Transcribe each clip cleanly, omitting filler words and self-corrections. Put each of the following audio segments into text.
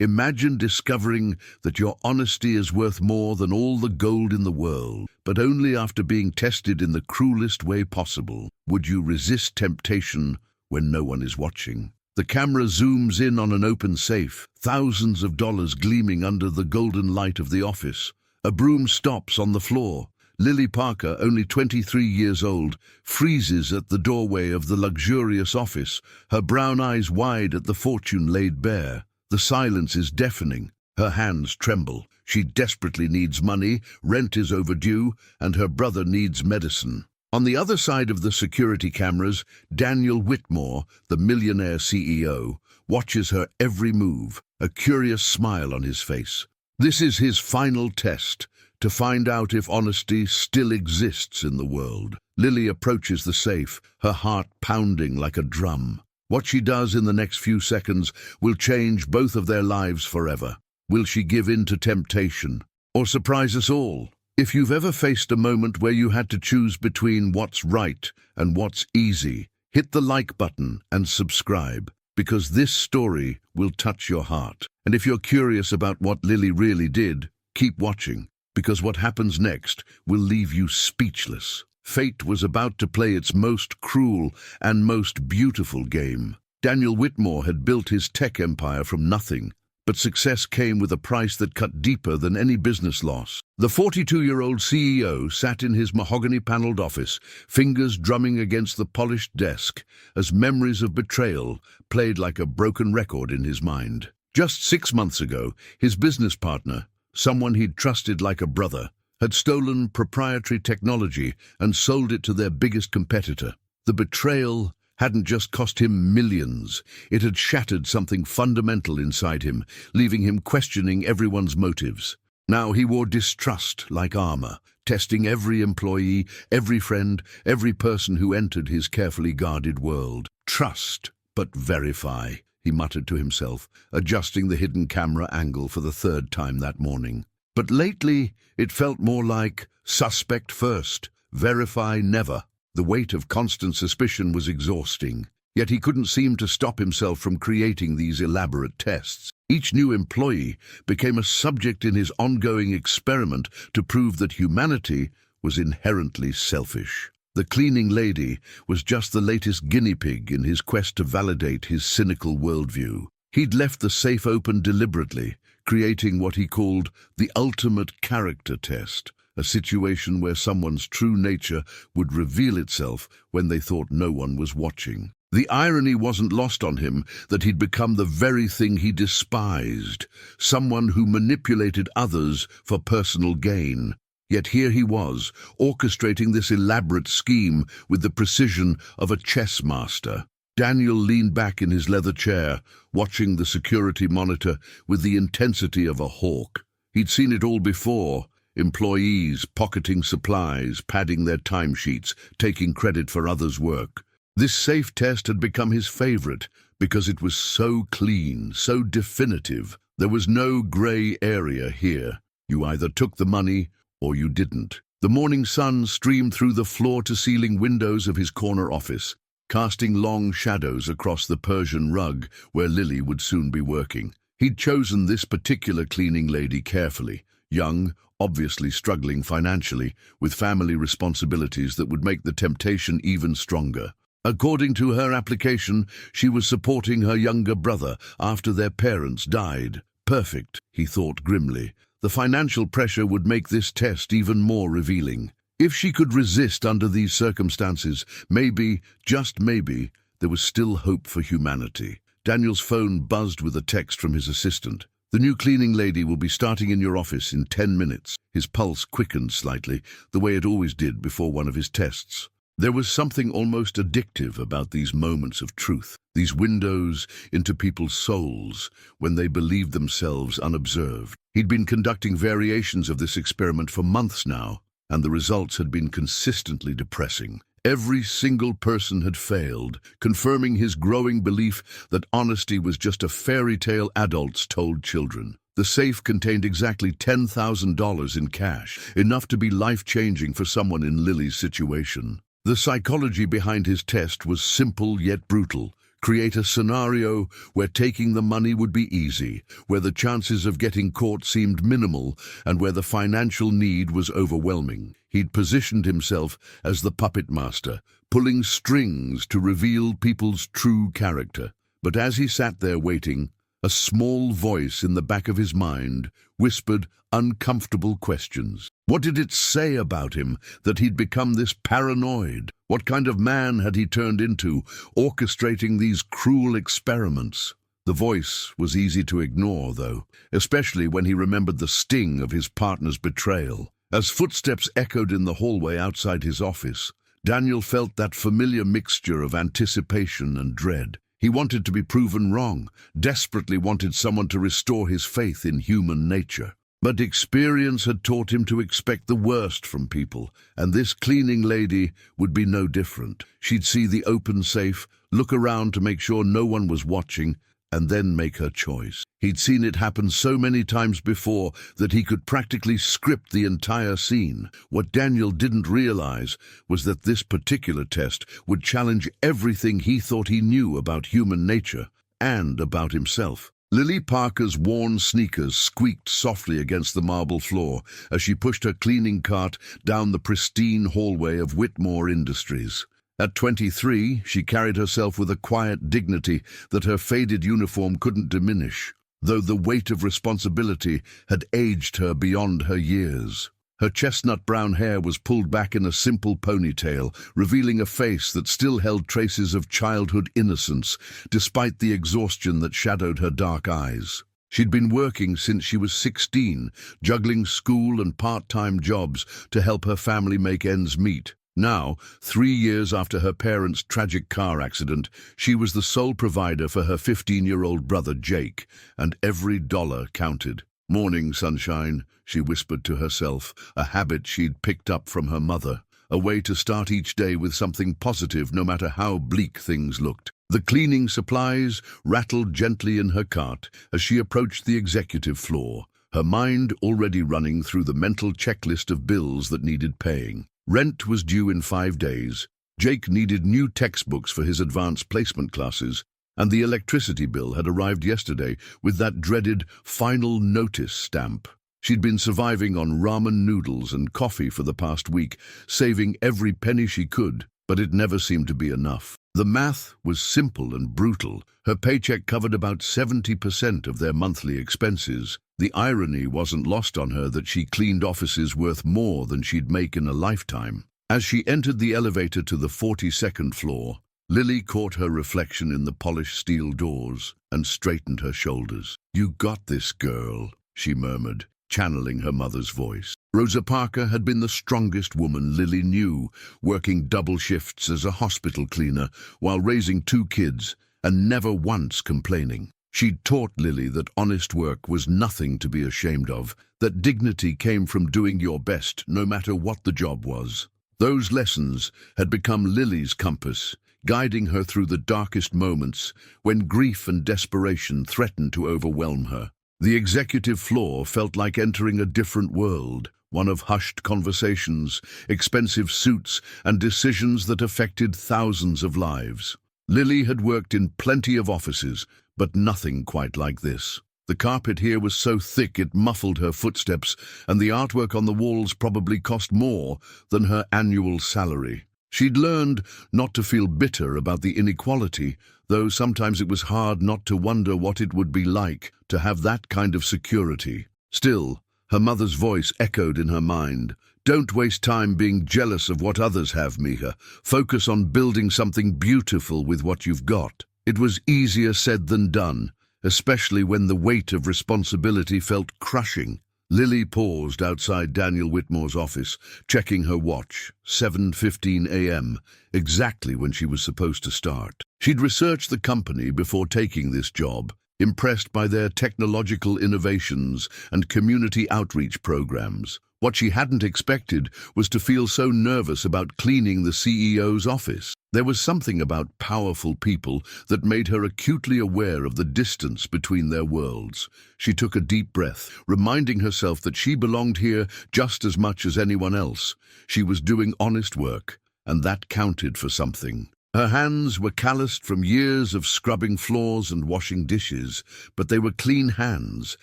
Imagine discovering that your honesty is worth more than all the gold in the world, but only after being tested in the cruelest way possible. Would you resist temptation when no one is watching? The camera zooms in on an open safe, thousands of dollars gleaming under the golden light of the office. A broom stops on the floor. Lily Parker, only 23 years old, freezes at the doorway of the luxurious office, her brown eyes wide at the fortune laid bare. The silence is deafening. Her hands tremble. She desperately needs money, rent is overdue, and her brother needs medicine. On the other side of the security cameras, Daniel Whitmore, the millionaire CEO, watches her every move, a curious smile on his face. This is his final test, to find out if honesty still exists in the world. Lily approaches the safe, her heart pounding like a drum. What she does in the next few seconds will change both of their lives forever. Will she give in to temptation, or surprise us all? If you've ever faced a moment where you had to choose between what's right and what's easy, hit the like button and subscribe, because this story will touch your heart. And if you're curious about what Lily really did, keep watching, because what happens next will leave you speechless. Fate was about to play its most cruel and most beautiful game. Daniel Whitmore had built his tech empire from nothing, but success came with a price that cut deeper than any business loss. The 42-year-old CEO sat in his mahogany-paneled office, fingers drumming against the polished desk, as memories of betrayal played like a broken record in his mind. Just 6 months ago, his business partner, someone he'd trusted like a brother, had stolen proprietary technology and sold it to their biggest competitor. The betrayal hadn't just cost him millions, it had shattered something fundamental inside him, leaving him questioning everyone's motives. Now he wore distrust like armor, testing every employee, every friend, every person who entered his carefully guarded world. Trust, but verify, he muttered to himself, adjusting the hidden camera angle for the third time that morning. But lately, it felt more like suspect first, verify never. The weight of constant suspicion was exhausting, yet he couldn't seem to stop himself from creating these elaborate tests. Each new employee became a subject in his ongoing experiment to prove that humanity was inherently selfish. The cleaning lady was just the latest guinea pig in his quest to validate his cynical worldview. He'd left the safe open deliberately, creating what he called the ultimate character test, a situation where someone's true nature would reveal itself when they thought no one was watching. The irony wasn't lost on him that he'd become the very thing he despised, someone who manipulated others for personal gain. Yet here he was, orchestrating this elaborate scheme with the precision of a chess master. Daniel leaned back in his leather chair, watching the security monitor with the intensity of a hawk. He'd seen it all before, employees pocketing supplies, padding their timesheets, taking credit for others' work. This safe test had become his favorite because it was so clean, so definitive. There was no gray area here. You either took the money or you didn't. The morning sun streamed through the floor-to-ceiling windows of his corner office, casting long shadows across the Persian rug where Lily would soon be working. He'd chosen this particular cleaning lady carefully, young, obviously struggling financially, with family responsibilities that would make the temptation even stronger. According to her application, she was supporting her younger brother after their parents died. Perfect, he thought grimly. The financial pressure would make this test even more revealing. If she could resist under these circumstances, maybe, just maybe, there was still hope for humanity. Daniel's phone buzzed with a text from his assistant. "The new cleaning lady will be starting in your office in 10 minutes. His pulse quickened slightly, the way it always did before one of his tests. There was something almost addictive about these moments of truth, these windows into people's souls when they believed themselves unobserved. He'd been conducting variations of this experiment for months now, and the results had been consistently depressing. Every single person had failed, confirming his growing belief that honesty was just a fairy tale adults told children. The safe contained exactly $10,000 in cash, enough to be life-changing for someone in Lily's situation. The psychology behind his test was simple yet brutal: Create a scenario where taking the money would be easy, where the chances of getting caught seemed minimal, and where the financial need was overwhelming. He'd positioned himself as the puppet master, pulling strings to reveal people's true character. But as he sat there waiting, a small voice in the back of his mind whispered uncomfortable questions. What did it say about him that he'd become this paranoid? What kind of man had he turned into, orchestrating these cruel experiments? The voice was easy to ignore, though, especially when he remembered the sting of his partner's betrayal. As footsteps echoed in the hallway outside his office, Daniel felt that familiar mixture of anticipation and dread. He wanted to be proven wrong, desperately wanted someone to restore his faith in human nature. But experience had taught him to expect the worst from people, and this cleaning lady would be no different. She'd see the open safe, look around to make sure no one was watching, and then make her choice. He'd seen it happen so many times before that he could practically script the entire scene. What Daniel didn't realize was that this particular test would challenge everything he thought he knew about human nature and about himself. Lily Parker's worn sneakers squeaked softly against the marble floor as she pushed her cleaning cart down the pristine hallway of Whitmore Industries. At 23, she carried herself with a quiet dignity that her faded uniform couldn't diminish, though the weight of responsibility had aged her beyond her years. Her chestnut brown hair was pulled back in a simple ponytail, revealing a face that still held traces of childhood innocence, despite the exhaustion that shadowed her dark eyes. She'd been working since she was 16, juggling school and part-time jobs to help her family make ends meet. Now, 3 years after her parents' tragic car accident, she was the sole provider for her 15-year-old brother Jake, and every dollar counted. "Morning, sunshine," she whispered to herself, a habit she'd picked up from her mother, a way to start each day with something positive no matter how bleak things looked. The cleaning supplies rattled gently in her cart as she approached the executive floor, her mind already running through the mental checklist of bills that needed paying. Rent was due in 5 days, Jake needed new textbooks for his advanced placement classes, and the electricity bill had arrived yesterday with that dreaded final notice stamp. She'd been surviving on ramen noodles and coffee for the past week, saving every penny she could, but it never seemed to be enough. The math was simple and brutal. Her paycheck covered about 70% of their monthly expenses. The irony wasn't lost on her that she cleaned offices worth more than she'd make in a lifetime. As she entered the elevator to the 42nd floor, Lily caught her reflection in the polished steel doors and straightened her shoulders. "You got this, girl," she murmured, channeling her mother's voice. Rosa Parker had been the strongest woman Lily knew, working double shifts as a hospital cleaner while raising 2 kids and never once complaining. She'd taught Lily that honest work was nothing to be ashamed of, that dignity came from doing your best no matter what the job was. Those lessons had become Lily's compass, guiding her through the darkest moments when grief and desperation threatened to overwhelm her. The executive floor felt like entering a different world, one of hushed conversations, expensive suits, and decisions that affected thousands of lives. Lily had worked in plenty of offices, but nothing quite like this. The carpet here was so thick it muffled her footsteps, and the artwork on the walls probably cost more than her annual salary. She'd learned not to feel bitter about the inequality, though sometimes it was hard not to wonder what it would be like to have that kind of security. Still, her mother's voice echoed in her mind. "Don't waste time being jealous of what others have, Mika. Focus on building something beautiful with what you've got." It was easier said than done, especially when the weight of responsibility felt crushing. Lily paused outside Daniel Whitmore's office, checking her watch, 7:15 a.m., exactly when she was supposed to start. She'd researched the company before taking this job, impressed by their technological innovations and community outreach programs. What she hadn't expected was to feel so nervous about cleaning the CEO's office. There was something about powerful people that made her acutely aware of the distance between their worlds. She took a deep breath, reminding herself that she belonged here just as much as anyone else. She was doing honest work, and that counted for something. Her hands were calloused from years of scrubbing floors and washing dishes, but they were clean hands,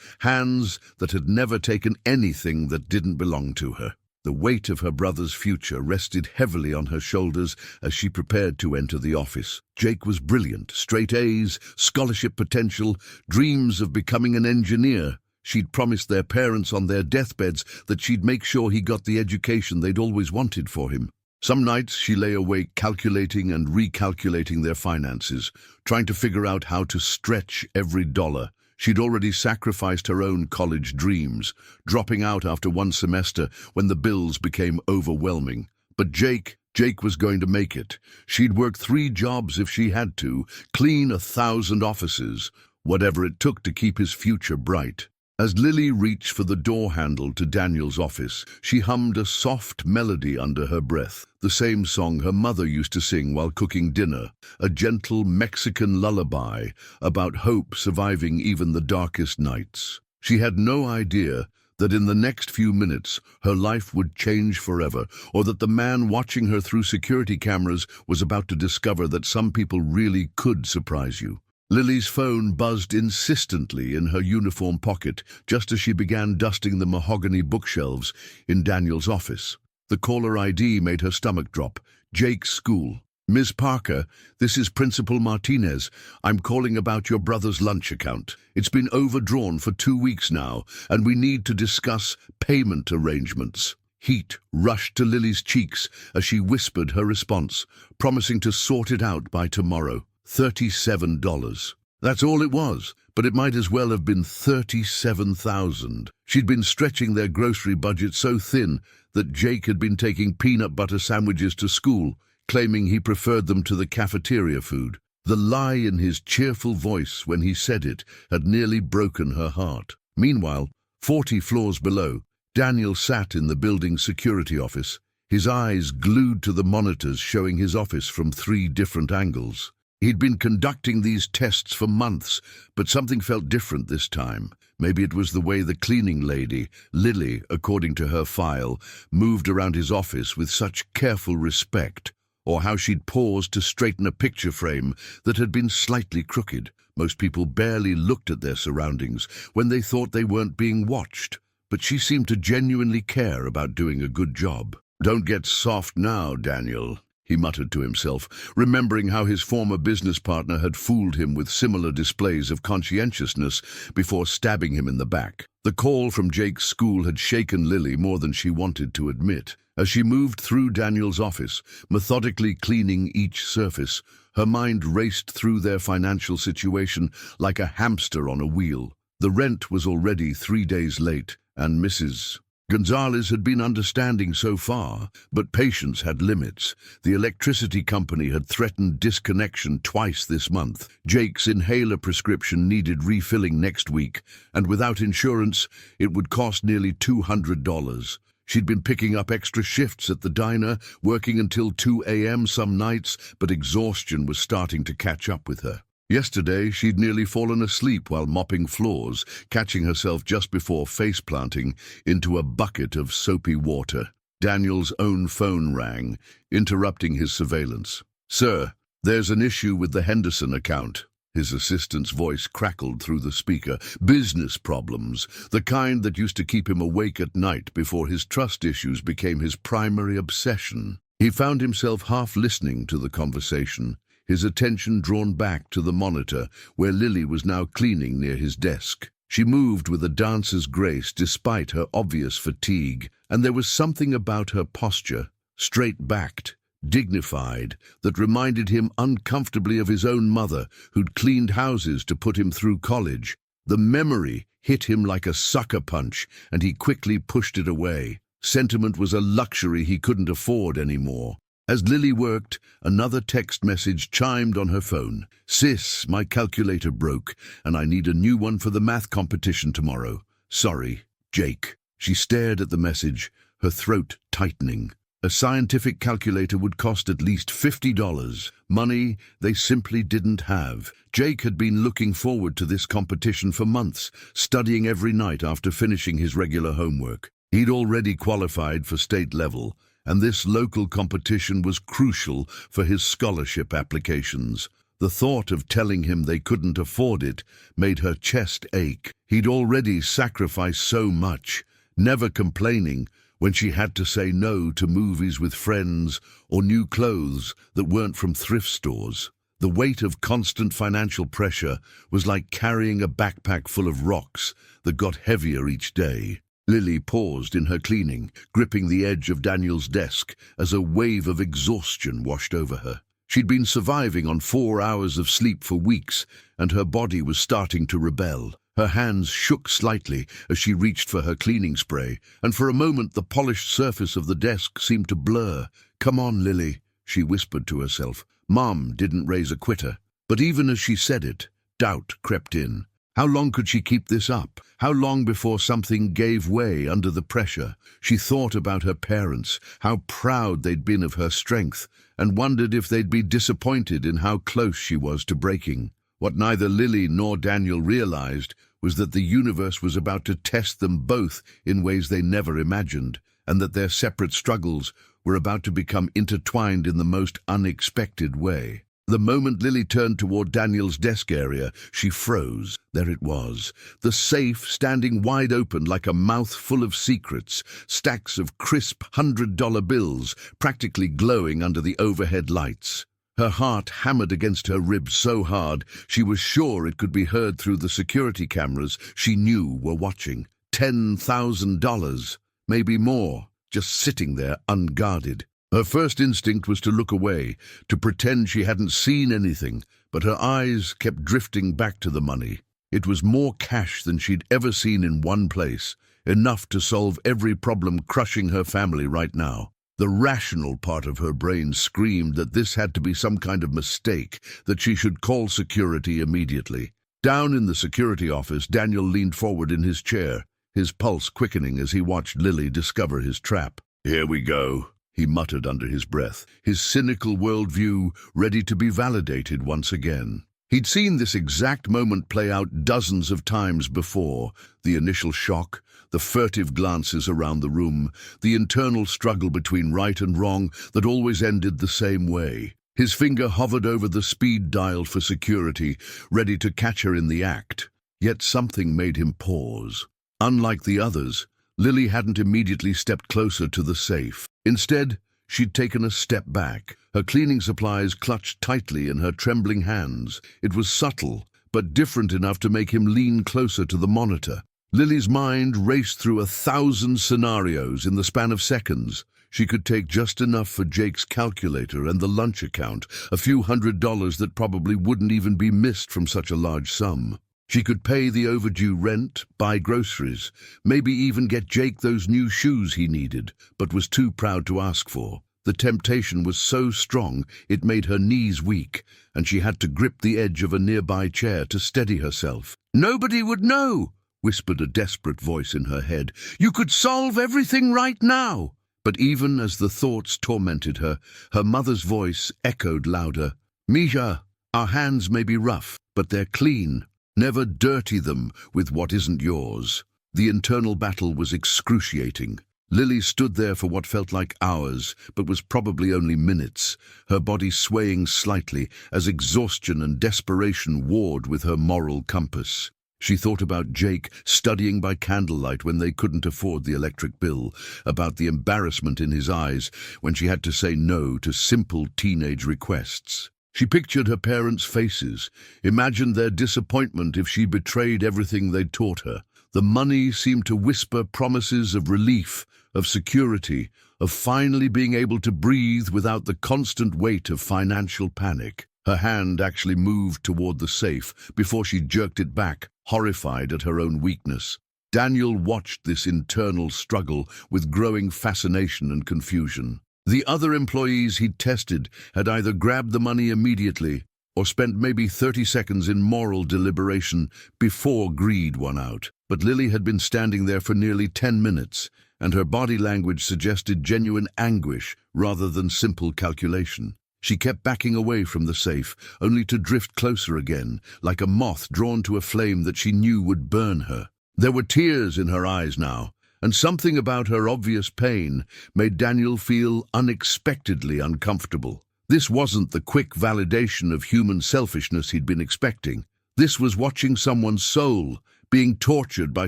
hands that had never taken anything that didn't belong to her. The weight of her brother's future rested heavily on her shoulders as she prepared to enter the office. Jake was brilliant, straight A's, scholarship potential, dreams of becoming an engineer. She'd promised their parents on their deathbeds that she'd make sure he got the education they'd always wanted for him. Some nights she lay awake calculating and recalculating their finances, trying to figure out how to stretch every dollar. She'd already sacrificed her own college dreams, dropping out after one semester when the bills became overwhelming. But Jake was going to make it. She'd work 3 jobs if she had to, clean 1,000 offices, whatever it took to keep his future bright. As Lily reached for the door handle to Daniel's office, she hummed a soft melody under her breath, the same song her mother used to sing while cooking dinner, a gentle Mexican lullaby about hope surviving even the darkest nights. She had no idea that in the next few minutes her life would change forever, or that the man watching her through security cameras was about to discover that some people really could surprise you. Lily's phone buzzed insistently in her uniform pocket just as she began dusting the mahogany bookshelves in Daniel's office. The caller ID made her stomach drop. Jake's school. "Ms. Parker, this is Principal Martinez. I'm calling about your brother's lunch account. It's been overdrawn for 2 weeks now, and we need to discuss payment arrangements." Heat rushed to Lily's cheeks as she whispered her response, promising to sort it out by tomorrow. $37. That's all it was, but it might as well have been 37,000. She'd been stretching their grocery budget so thin that Jake had been taking peanut butter sandwiches to school, claiming he preferred them to the cafeteria food. The lie in his cheerful voice when he said it had nearly broken her heart. Meanwhile, 40 floors below, Daniel sat in the building's security office, his eyes glued to the monitors showing his office from 3 different angles. He'd been conducting these tests for months, but something felt different this time. Maybe it was the way the cleaning lady, Lily, according to her file, moved around his office with such careful respect, or how she'd paused to straighten a picture frame that had been slightly crooked. Most people barely looked at their surroundings when they thought they weren't being watched, but she seemed to genuinely care about doing a good job. "Don't get soft now, Daniel," he muttered to himself, remembering how his former business partner had fooled him with similar displays of conscientiousness before stabbing him in the back. The call from Jake's school had shaken Lily more than she wanted to admit. As she moved through Daniel's office, methodically cleaning each surface, her mind raced through their financial situation like a hamster on a wheel. The rent was already 3 days late, and Mrs. Gonzalez had been understanding so far, but patience had limits. The electricity company had threatened disconnection twice this month. Jake's inhaler prescription needed refilling next week, and without insurance, it would cost nearly $200. She'd been picking up extra shifts at the diner, working until 2 a.m. some nights, but exhaustion was starting to catch up with her. Yesterday, she'd nearly fallen asleep while mopping floors, catching herself just before face-planting into a bucket of soapy water. Daniel's own phone rang, interrupting his surveillance. "Sir, there's an issue with the Henderson account." His assistant's voice crackled through the speaker. "Business problems, the kind that used to keep him awake at night before his trust issues became his primary obsession." He found himself half listening to the conversation, his attention drawn back to the monitor where Lily was now cleaning near his desk. She moved with a dancer's grace despite her obvious fatigue, and there was something about her posture, straight-backed, dignified, that reminded him uncomfortably of his own mother, who'd cleaned houses to put him through college. The memory hit him like a sucker punch, and he quickly pushed it away. Sentiment was a luxury he couldn't afford anymore. As Lily worked, another text message chimed on her phone. "Sis, my calculator broke, and I need a new one for the math competition tomorrow. Sorry, Jake." She stared at the message, her throat tightening. A scientific calculator would cost at least $50, money they simply didn't have. Jake had been looking forward to this competition for months, studying every night after finishing his regular homework. He'd already qualified for state level, and this local competition was crucial for his scholarship applications. The thought of telling him they couldn't afford it made her chest ache. He'd already sacrificed so much, never complaining when she had to say no to movies with friends or new clothes that weren't from thrift stores. The weight of constant financial pressure was like carrying a backpack full of rocks that got heavier each day. Lily paused in her cleaning, gripping the edge of Daniel's desk as a wave of exhaustion washed over her. She'd been surviving on 4 hours of sleep for weeks, and her body was starting to rebel. Her hands shook slightly as she reached for her cleaning spray, and for a moment the polished surface of the desk seemed to blur. "Come on, Lily," she whispered to herself. Mom didn't raise a quitter. But even as she said it, doubt crept in. How long could she keep this up? How long before something gave way under the pressure? She thought about her parents, how proud they'd been of her strength, and wondered if they'd be disappointed in how close she was to breaking. What neither Lily nor Daniel realized was that the universe was about to test them both in ways they never imagined, and that their separate struggles were about to become intertwined in the most unexpected way. The moment Lily turned toward Daniel's desk area, she froze. There it was, the safe standing wide open like a mouth full of secrets, stacks of crisp $100 bills practically glowing under the overhead lights. Her heart hammered against her ribs so hard she was sure it could be heard through the security cameras she knew were watching. $10,000, maybe more, just sitting there unguarded. Her first instinct was to look away, to pretend she hadn't seen anything, but her eyes kept drifting back to the money. It was more cash than she'd ever seen in one place, enough to solve every problem crushing her family right now. The rational part of her brain screamed that this had to be some kind of mistake, that she should call security immediately. Down in the security office, Daniel leaned forward in his chair, his pulse quickening as he watched Lily discover his trap. "Here we go," he muttered under his breath, his cynical worldview ready to be validated once again. He'd seen this exact moment play out dozens of times before. The initial shock, the furtive glances around the room, the internal struggle between right and wrong that always ended the same way. His finger hovered over the speed dial for security, ready to catch her in the act. Yet something made him pause. Unlike the others, Lily hadn't immediately stepped closer to the safe. Instead, she'd taken a step back, her cleaning supplies clutched tightly in her trembling hands. It was subtle, but different enough to make him lean closer to the monitor. Lily's mind raced through 1,000 scenarios in the span of seconds. She could take just enough for Jake's calculator and the lunch account, a few $100s that probably wouldn't even be missed from such a large sum. She could pay the overdue rent, buy groceries, maybe even get Jake those new shoes he needed, but was too proud to ask for. The temptation was so strong it made her knees weak, and she had to grip the edge of a nearby chair to steady herself. "Nobody would know," whispered a desperate voice in her head. "You could solve everything right now." But even as the thoughts tormented her, her mother's voice echoed louder. "Misha, our hands may be rough, but they're clean. Never dirty them with what isn't yours." The internal battle was excruciating. Lily stood there for what felt like hours, but was probably only minutes, her body swaying slightly as exhaustion and desperation warred with her moral compass. She thought about Jake studying by candlelight when they couldn't afford the electric bill, about the embarrassment in his eyes when she had to say no to simple teenage requests. She pictured her parents' faces, imagined their disappointment if she betrayed everything they'd taught her. The money seemed to whisper promises of relief, of security, of finally being able to breathe without the constant weight of financial panic. Her hand actually moved toward the safe before she jerked it back, horrified at her own weakness. Daniel watched this internal struggle with growing fascination and confusion. The other employees he'd tested had either grabbed the money immediately or spent maybe 30 seconds in moral deliberation before greed won out. But Lily had been standing there for nearly 10 minutes, and her body language suggested genuine anguish rather than simple calculation. She kept backing away from the safe, only to drift closer again, like a moth drawn to a flame that she knew would burn her. There were tears in her eyes now, and something about her obvious pain made Daniel feel unexpectedly uncomfortable. This wasn't the quick validation of human selfishness he'd been expecting. This was watching someone's soul being tortured by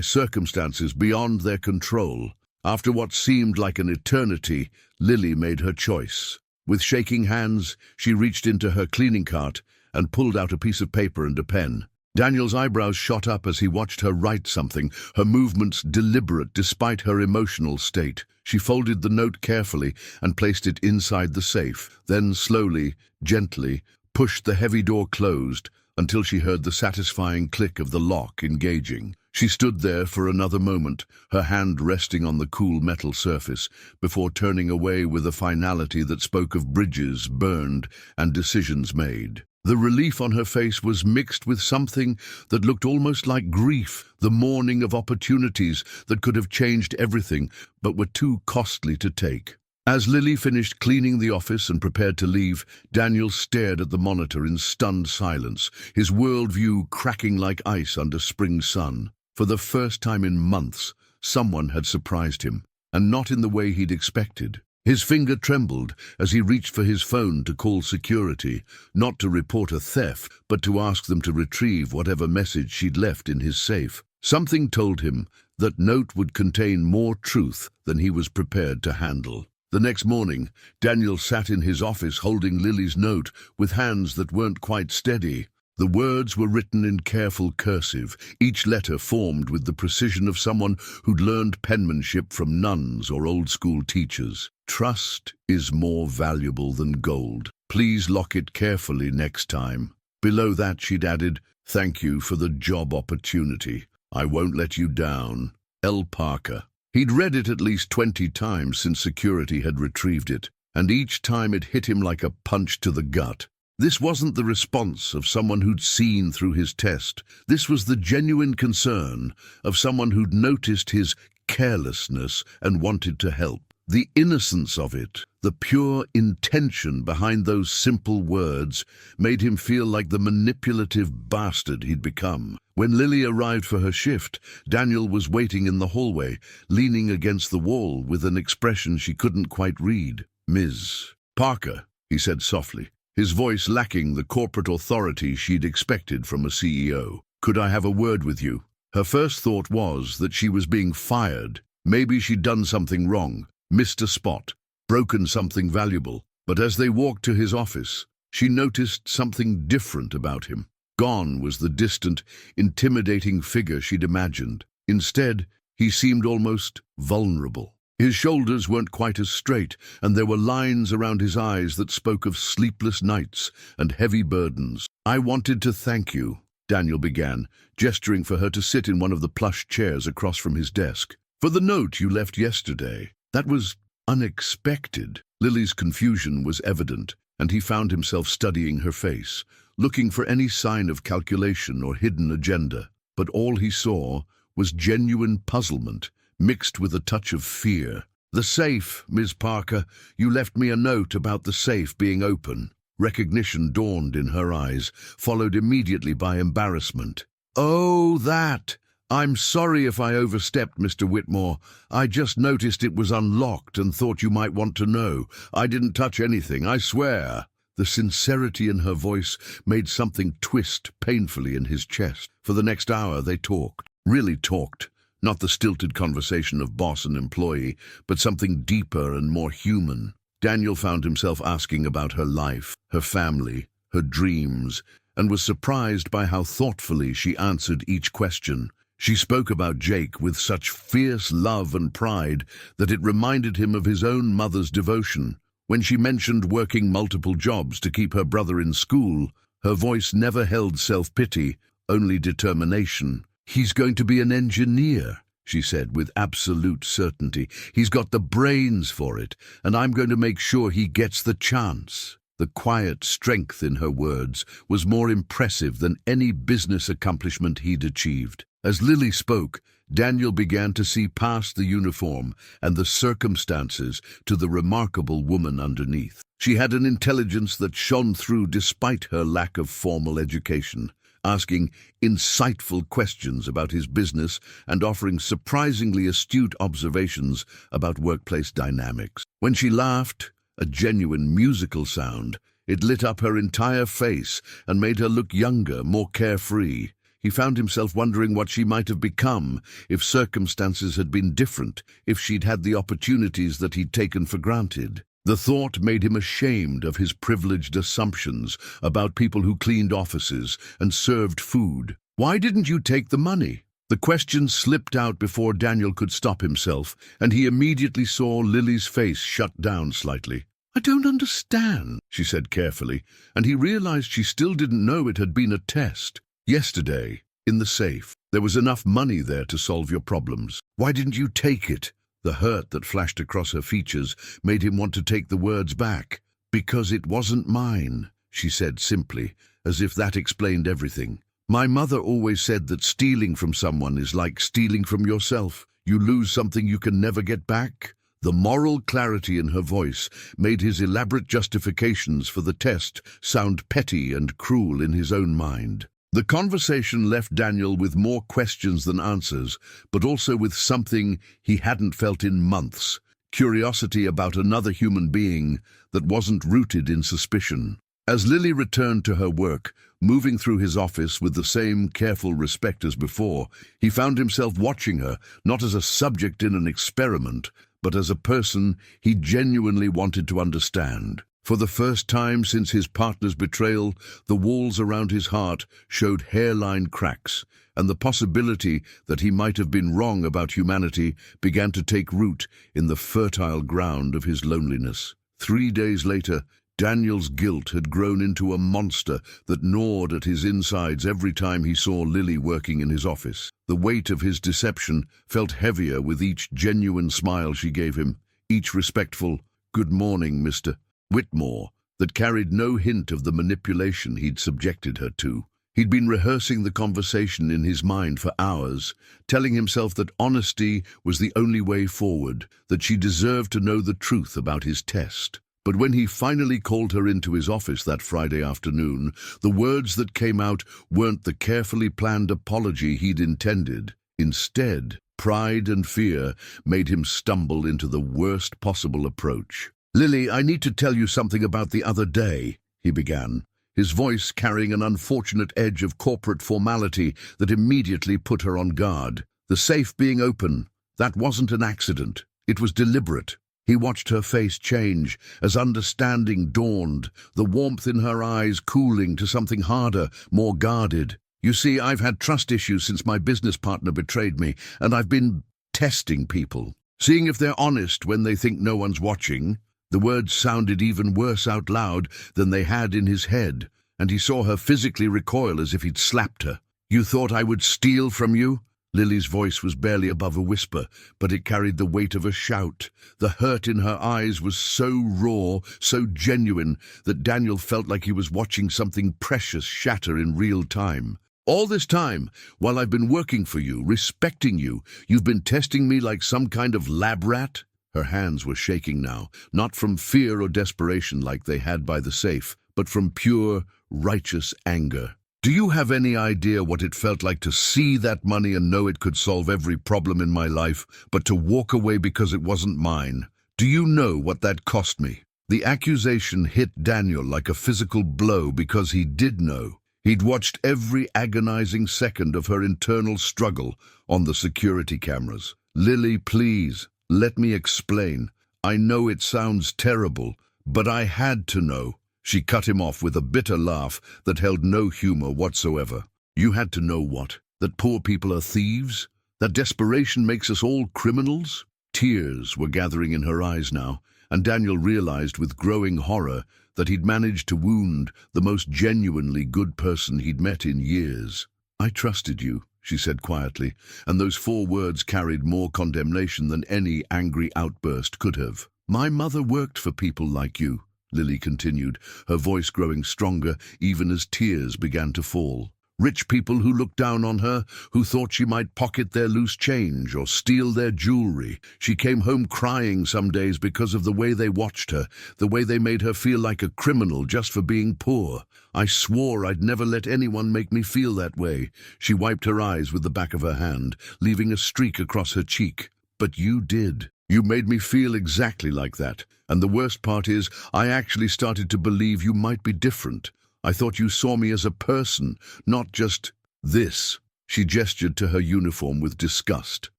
circumstances beyond their control. After what seemed like an eternity, Lily made her choice. With shaking hands, she reached into her cleaning cart and pulled out a piece of paper and a pen. Daniel's eyebrows shot up as he watched her write something, her movements deliberate despite her emotional state. She folded the note carefully and placed it inside the safe, then slowly, gently, pushed the heavy door closed until she heard the satisfying click of the lock engaging. She stood there for another moment, her hand resting on the cool metal surface, before turning away with a finality that spoke of bridges burned and decisions made. The relief on her face was mixed with something that looked almost like grief, the mourning of opportunities that could have changed everything, but were too costly to take. As Lily finished cleaning the office and prepared to leave, Daniel stared at the monitor in stunned silence, his worldview cracking like ice under spring sun. For the first time in months, someone had surprised him, and not in the way he'd expected. His finger trembled as he reached for his phone to call security, not to report a theft, but to ask them to retrieve whatever message she'd left in his safe. Something told him that note would contain more truth than he was prepared to handle. The next morning, Daniel sat in his office holding Lily's note with hands that weren't quite steady. The words were written in careful cursive, each letter formed with the precision of someone who'd learned penmanship from nuns or old-school teachers. Trust is more valuable than gold. Please lock it carefully next time. Below that, she'd added, "Thank you for the job opportunity. I won't let you down. L. Parker." He'd read it at least 20 times since security had retrieved it, and each time it hit him like a punch to the gut. This wasn't the response of someone who'd seen through his test. This was the genuine concern of someone who'd noticed his carelessness and wanted to help. The innocence of it, the pure intention behind those simple words, made him feel like the manipulative bastard he'd become. When Lily arrived for her shift, Daniel was waiting in the hallway, leaning against the wall with an expression she couldn't quite read. "Ms. Parker," he said softly, his voice lacking the corporate authority she'd expected from a CEO. "Could I have a word with you?" Her first thought was that she was being fired. Maybe she'd done something wrong, missed a spot, broken something valuable. But as they walked to his office, she noticed something different about him. Gone was the distant, intimidating figure she'd imagined. Instead, he seemed almost vulnerable. His shoulders weren't quite as straight, and there were lines around his eyes that spoke of sleepless nights and heavy burdens. "I wanted to thank you," Daniel began, gesturing for her to sit in one of the plush chairs across from his desk, "for the note you left yesterday. That was unexpected." Lily's confusion was evident, and he found himself studying her face, looking for any sign of calculation or hidden agenda. But all he saw was genuine puzzlement, mixed with a touch of fear. "The safe, Ms. Parker. You left me a note about the safe being open." Recognition dawned in her eyes, followed immediately by embarrassment. "Oh, that! I'm sorry if I overstepped, Mr. Whitmore. I just noticed it was unlocked and thought you might want to know. I didn't touch anything, I swear." The sincerity in her voice made something twist painfully in his chest. For the next hour they talked. Really talked. Not the stilted conversation of boss and employee, but something deeper and more human. Daniel found himself asking about her life, her family, her dreams, and was surprised by how thoughtfully she answered each question. She spoke about Jake with such fierce love and pride that it reminded him of his own mother's devotion. When she mentioned working multiple jobs to keep her brother in school, her voice never held self-pity, only determination. "He's going to be an engineer," she said with absolute certainty. "He's got the brains for it, and I'm going to make sure he gets the chance." The quiet strength in her words was more impressive than any business accomplishment he'd achieved. As Lily spoke, Daniel began to see past the uniform and the circumstances to the remarkable woman underneath. She had an intelligence that shone through despite her lack of formal education, asking insightful questions about his business and offering surprisingly astute observations about workplace dynamics. When she laughed, a genuine musical sound, it lit up her entire face and made her look younger, more carefree. He found himself wondering what she might have become if circumstances had been different, if she'd had the opportunities that he'd taken for granted. The thought made him ashamed of his privileged assumptions about people who cleaned offices and served food. "Why didn't you take the money?" The question slipped out before Daniel could stop himself, and he immediately saw Lily's face shut down slightly. "I don't understand," she said carefully, and he realized she still didn't know it had been a test. "Yesterday, in the safe, there was enough money there to solve your problems. Why didn't you take it?" The hurt that flashed across her features made him want to take the words back. "Because it wasn't mine," she said simply, as if that explained everything. "My mother always said that stealing from someone is like stealing from yourself. You lose something you can never get back." The moral clarity in her voice made his elaborate justifications for the test sound petty and cruel in his own mind. The conversation left Daniel with more questions than answers, but also with something he hadn't felt in months: curiosity about another human being that wasn't rooted in suspicion. As Lily returned to her work, moving through his office with the same careful respect as before, he found himself watching her, not as a subject in an experiment, but as a person he genuinely wanted to understand. For the first time since his partner's betrayal, the walls around his heart showed hairline cracks, and the possibility that he might have been wrong about humanity began to take root in the fertile ground of his loneliness. 3 days later, Daniel's guilt had grown into a monster that gnawed at his insides every time he saw Lily working in his office. The weight of his deception felt heavier with each genuine smile she gave him, each respectful "Good morning, Mr. Whitmore," that carried no hint of the manipulation he'd subjected her to. He'd been rehearsing the conversation in his mind for hours, telling himself that honesty was the only way forward, that she deserved to know the truth about his test. But when he finally called her into his office that Friday afternoon, the words that came out weren't the carefully planned apology he'd intended. Instead, pride and fear made him stumble into the worst possible approach. "Lily, I need to tell you something about the other day," he began, his voice carrying an unfortunate edge of corporate formality that immediately put her on guard. "The safe being open, that wasn't an accident. It was deliberate." He watched her face change as understanding dawned, the warmth in her eyes cooling to something harder, more guarded. "You see, I've had trust issues since my business partner betrayed me, and I've been testing people, seeing if they're honest when they think no one's watching." The words sounded even worse out loud than they had in his head, and he saw her physically recoil as if he'd slapped her. "You thought I would steal from you?" Lily's voice was barely above a whisper, but it carried the weight of a shout. The hurt in her eyes was so raw, so genuine, that Daniel felt like he was watching something precious shatter in real time. "All this time, while I've been working for you, respecting you, you've been testing me like some kind of lab rat?" Her hands were shaking now, not from fear or desperation like they had by the safe, but from pure, righteous anger. "Do you have any idea what it felt like to see that money and know it could solve every problem in my life, but to walk away because it wasn't mine? Do you know what that cost me?" The accusation hit Daniel like a physical blow because he did know. He'd watched every agonizing second of her internal struggle on the security cameras. "Lily, please, let me explain. I know it sounds terrible, but I had to know." She cut him off with a bitter laugh that held no humor whatsoever. "You had to know what? That poor people are thieves? That desperation makes us all criminals?" Tears were gathering in her eyes now, and Daniel realized with growing horror that he'd managed to wound the most genuinely good person he'd met in years. "I trusted you," she said quietly, and those 4 words carried more condemnation than any angry outburst could have. "My mother worked for people like you," Lily continued, her voice growing stronger even as tears began to fall. Rich people who looked down on her, who thought she might pocket their loose change or steal their jewelry. She came home crying some days because of the way they watched her, the way they made her feel like a criminal just for being poor. I swore I'd never let anyone make me feel that way. She wiped her eyes with the back of her hand, leaving a streak across her cheek. But you did. You made me feel exactly like that. And the worst part is, I actually started to believe you might be different. I thought you saw me as a person, not just this. She gestured to her uniform with disgust.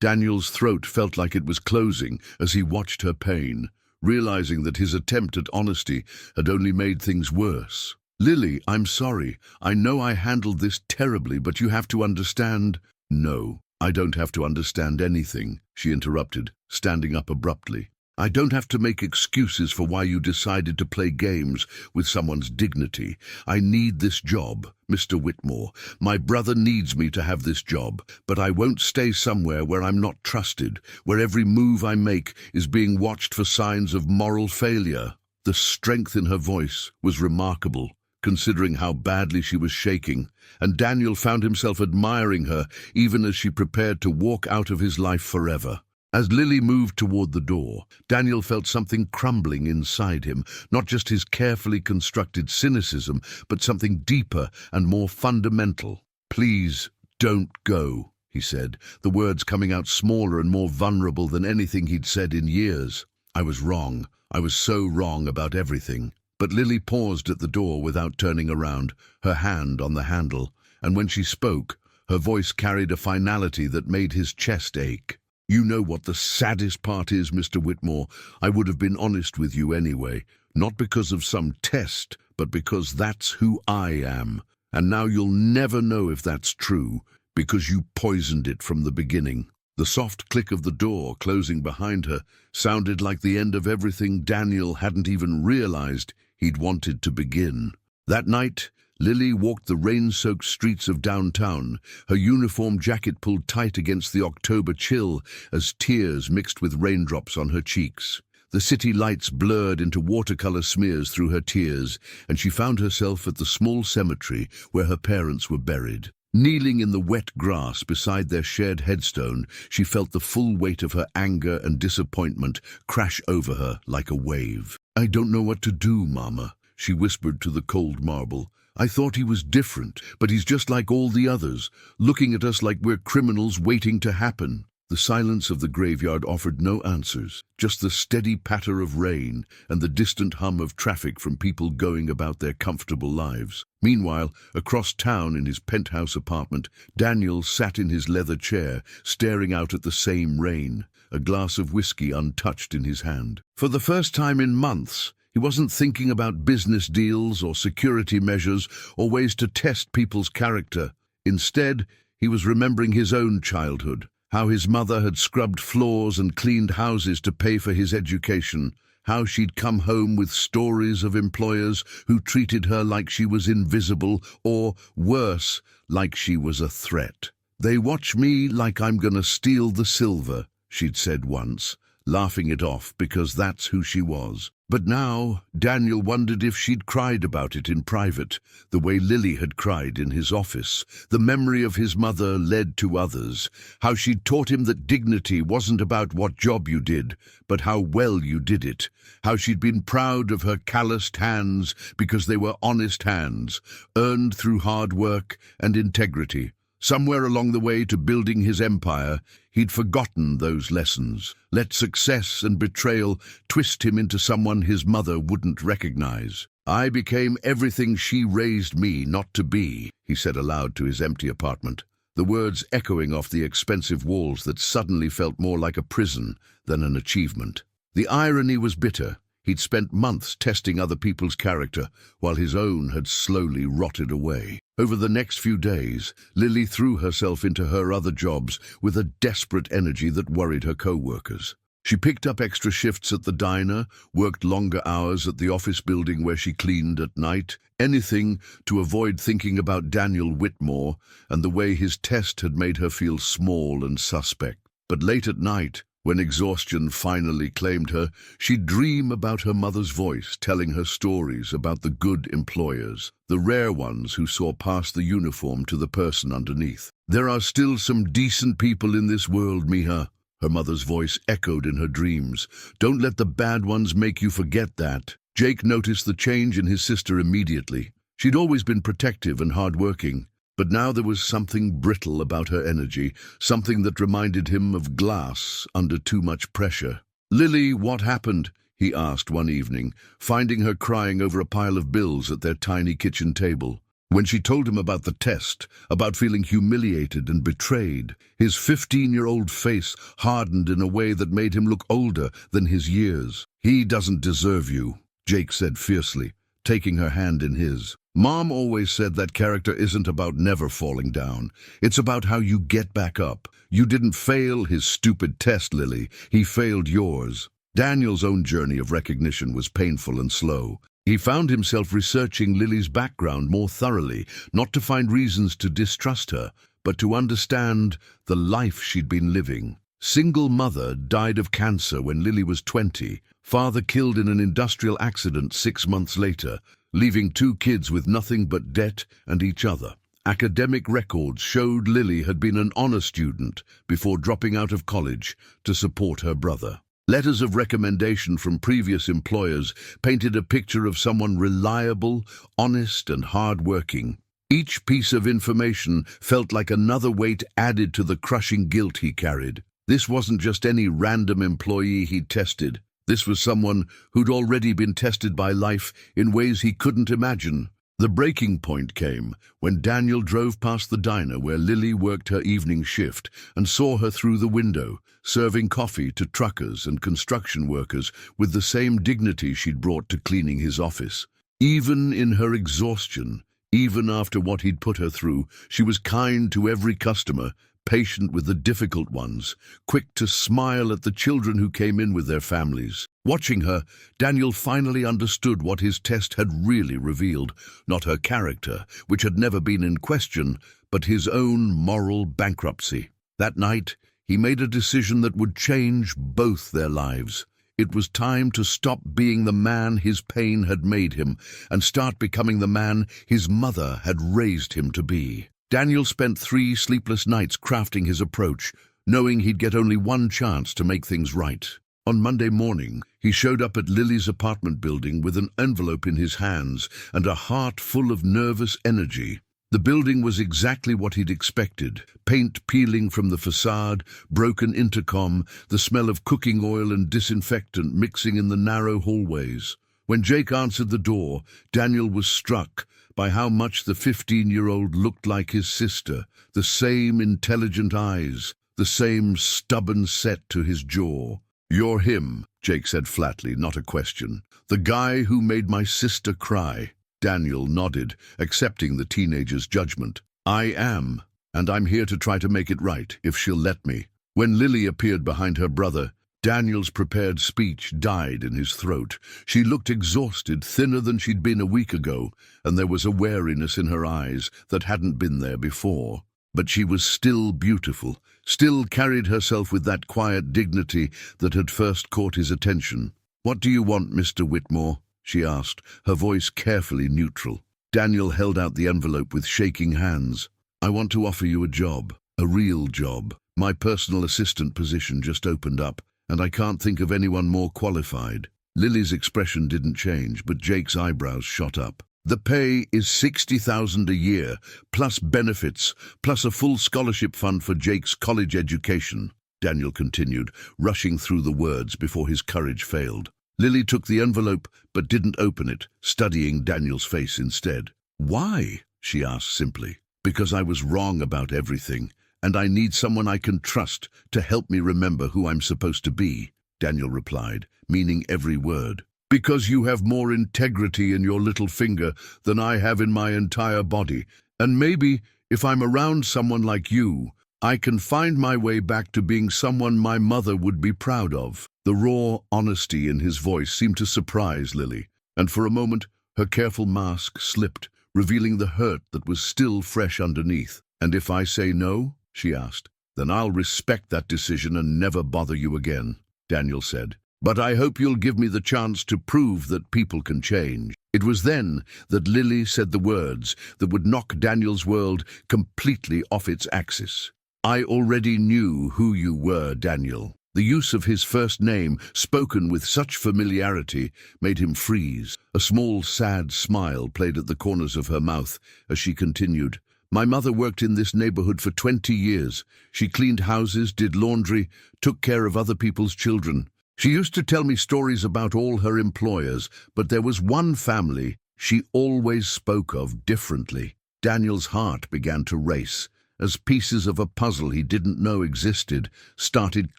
Daniel's throat felt like it was closing as he watched her pain, realizing that his attempt at honesty had only made things worse. Lily, I'm sorry. I know I handled this terribly, but you have to understand. No, I don't have to understand anything, she interrupted, standing up abruptly. I don't have to make excuses for why you decided to play games with someone's dignity. I need this job, Mr. Whitmore. My brother needs me to have this job, but I won't stay somewhere where I'm not trusted, where every move I make is being watched for signs of moral failure. The strength in her voice was remarkable, considering how badly she was shaking, and Daniel found himself admiring her even as she prepared to walk out of his life forever. As Lily moved toward the door, Daniel felt something crumbling inside him, not just his carefully constructed cynicism, but something deeper and more fundamental. Please, don't go, he said, the words coming out smaller and more vulnerable than anything he'd said in years. I was wrong. I was so wrong about everything. But Lily paused at the door without turning around, her hand on the handle, and when she spoke, her voice carried a finality that made his chest ache. You know what the saddest part is, Mr. Whitmore. I would have been honest with you anyway, not because of some test, but because that's who I am. And now you'll never know if that's true, because you poisoned it from the beginning. The soft click of the door closing behind her sounded like the end of everything Daniel hadn't even realized he'd wanted to begin. That night, Lily walked the rain-soaked streets of downtown, her uniform jacket pulled tight against the October chill as tears mixed with raindrops on her cheeks. The city lights blurred into watercolor smears through her tears, and she found herself at the small cemetery where her parents were buried. Kneeling in the wet grass beside their shared headstone, she felt the full weight of her anger and disappointment crash over her like a wave. I don't know what to do, Mama, she whispered to the cold marble. I thought he was different, but he's just like all the others, looking at us like we're criminals waiting to happen. The silence of the graveyard offered no answers, just the steady patter of rain and the distant hum of traffic from people going about their comfortable lives. Meanwhile, across town in his penthouse apartment, Daniel sat in his leather chair, staring out at the same rain, a glass of whiskey untouched in his hand. For the first time in months, he wasn't thinking about business deals or security measures or ways to test people's character. Instead, he was remembering his own childhood, how his mother had scrubbed floors and cleaned houses to pay for his education, how she'd come home with stories of employers who treated her like she was invisible or, worse, like she was a threat. They watch me like I'm gonna steal the silver, she'd said once, laughing it off because that's who she was. But now, Daniel wondered if she'd cried about it in private, the way Lily had cried in his office. The memory of his mother led to others, how she'd taught him that dignity wasn't about what job you did, but how well you did it, how she'd been proud of her calloused hands because they were honest hands, earned through hard work and integrity. Somewhere along the way to building his empire, he'd forgotten those lessons, let success and betrayal twist him into someone his mother wouldn't recognize. I became everything she raised me not to be, he said aloud to his empty apartment, the words echoing off the expensive walls that suddenly felt more like a prison than an achievement. The irony was bitter. He'd spent months testing other people's character, while his own had slowly rotted away. Over the next few days, Lily threw herself into her other jobs with a desperate energy that worried her co-workers. She picked up extra shifts at the diner, worked longer hours at the office building where she cleaned at night, anything to avoid thinking about Daniel Whitmore and the way his test had made her feel small and suspect. But late at night, When exhaustion finally claimed her, she'd dream about her mother's voice, telling her stories about the good employers, the rare ones who saw past the uniform to the person underneath. "There are still some decent people in this world, Miha," her mother's voice echoed in her dreams. "Don't let the bad ones make you forget that." Jake noticed the change in his sister immediately. She'd always been protective and hard-working, but now there was something brittle about her energy, something that reminded him of glass under too much pressure. "Lily, what happened?" he asked one evening, finding her crying over a pile of bills at their tiny kitchen table. When she told him about the test, about feeling humiliated and betrayed, his 15-year-old face hardened in a way that made him look older than his years. "He doesn't deserve you," Jake said fiercely, taking her hand in his. "Mom always said that character isn't about never falling down. It's about how you get back up. You didn't fail his stupid test, Lily. He failed yours." Daniel's own journey of recognition was painful and slow. He found himself researching Lily's background more thoroughly, not to find reasons to distrust her, but to understand the life she'd been living. Single mother, died of cancer when Lily was 20. Father killed in an industrial accident 6 months later, leaving 2 kids with nothing but debt and each other. Academic records showed Lily had been an honor student before dropping out of college to support her brother. Letters of recommendation from previous employers painted a picture of someone reliable, honest, and hard-working. Each piece of information felt like another weight added to the crushing guilt he carried. This wasn't just any random employee he'd tested. This was someone who'd already been tested by life in ways he couldn't imagine. The breaking point came when Daniel drove past the diner where Lily worked her evening shift and saw her through the window, serving coffee to truckers and construction workers with the same dignity she'd brought to cleaning his office. Even in her exhaustion, even after what he'd put her through, she was kind to every customer, patient with the difficult ones, quick to smile at the children who came in with their families. Watching her, Daniel finally understood what his test had really revealed, not her character, which had never been in question, but his own moral bankruptcy. That night, he made a decision that would change both their lives. It was time to stop being the man his pain had made him and start becoming the man his mother had raised him to be. Daniel spent 3 sleepless nights crafting his approach, knowing he'd get only one chance to make things right. On Monday morning, he showed up at Lily's apartment building with an envelope in his hands and a heart full of nervous energy. The building was exactly what he'd expected: paint peeling from the facade, broken intercom, the smell of cooking oil and disinfectant mixing in the narrow hallways. When Jake answered the door, Daniel was struck by how much the 15-year-old looked like his sister, the same intelligent eyes, the same stubborn set to his jaw. "You're him," Jake said flatly, not a question. "The guy who made my sister cry." Daniel nodded, accepting the teenager's judgment. "I am, and I'm here to try to make it right, if she'll let me." When Lily appeared behind her brother, Daniel's prepared speech died in his throat. She looked exhausted, thinner than she'd been a week ago, and there was a wariness in her eyes that hadn't been there before. But she was still beautiful, still carried herself with that quiet dignity that had first caught his attention. "What do you want, Mr. Whitmore?" she asked, her voice carefully neutral. Daniel held out the envelope with shaking hands. "I want to offer you a job, a real job. My personal assistant position just opened up, and I can't think of anyone more qualified." Lily's expression didn't change, but Jake's eyebrows shot up. "The pay is $60,000 a year, plus benefits, plus a full scholarship fund for Jake's college education," Daniel continued, rushing through the words before his courage failed. Lily took the envelope, but didn't open it, studying Daniel's face instead. "Why?" she asked simply. "Because I was wrong about everything, and I need someone I can trust to help me remember who I'm supposed to be," Daniel replied, meaning every word. "Because you have more integrity in your little finger than I have in my entire body, and maybe, if I'm around someone like you, I can find my way back to being someone my mother would be proud of." The raw honesty in his voice seemed to surprise Lily, and for a moment her careful mask slipped, revealing the hurt that was still fresh underneath. "And if I say no?" she asked. Then I'll respect that decision and never bother you again, Daniel said. But I hope you'll give me the chance to prove that people can change. It was then that Lily said the words that would knock Daniel's world completely off its axis. I already knew who you were, Daniel. The use of his first name, spoken with such familiarity, made him freeze. A small, sad smile played at the corners of her mouth as she continued. My mother worked in this neighborhood for 20 years. She cleaned houses, did laundry, took care of other people's children. She used to tell me stories about all her employers, but there was one family she always spoke of differently. Daniel's heart began to race as pieces of a puzzle he didn't know existed started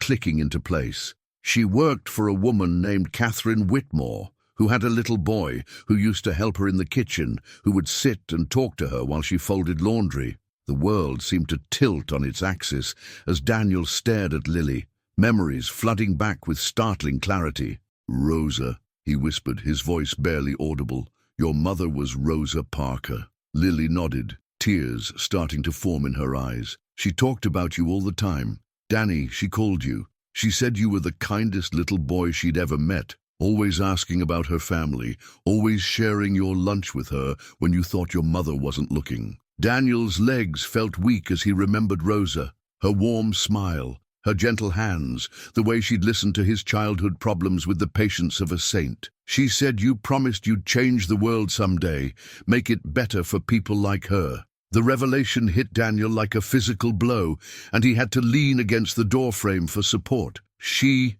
clicking into place. She worked for a woman named Catherine Whitmore, who had a little boy who used to help her in the kitchen, who would sit and talk to her while she folded laundry. The world seemed to tilt on its axis as Daniel stared at Lily, memories flooding back with startling clarity. Rosa, he whispered, his voice barely audible. Your mother was Rosa Parker. Lily nodded, tears starting to form in her eyes. She talked about you all the time. Danny, she called you. She said you were the kindest little boy she'd ever met, always asking about her family, always sharing your lunch with her when you thought your mother wasn't looking. Daniel's legs felt weak as he remembered Rosa, her warm smile, her gentle hands, the way she'd listened to his childhood problems with the patience of a saint. She said you promised you'd change the world someday, make it better for people like her. The revelation hit Daniel like a physical blow, and he had to lean against the doorframe for support. She